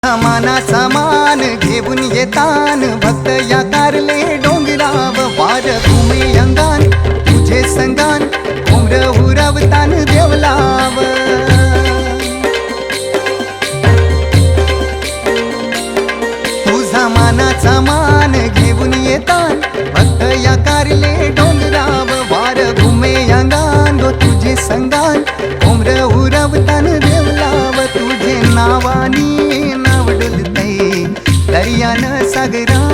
मानाचा मान घेऊन येतान भक्त या कारले डोंगराव वार घुमे अंगान तुझे संगान उमर उरवतान देवलाव तुझा मानाचा मान घेऊन येतान भक्त या कारले डोंगराव वार घुमे अंगान गो तुझे संगान उमर उरवतान देवलाव तुझे नावानी दर्यान सागरा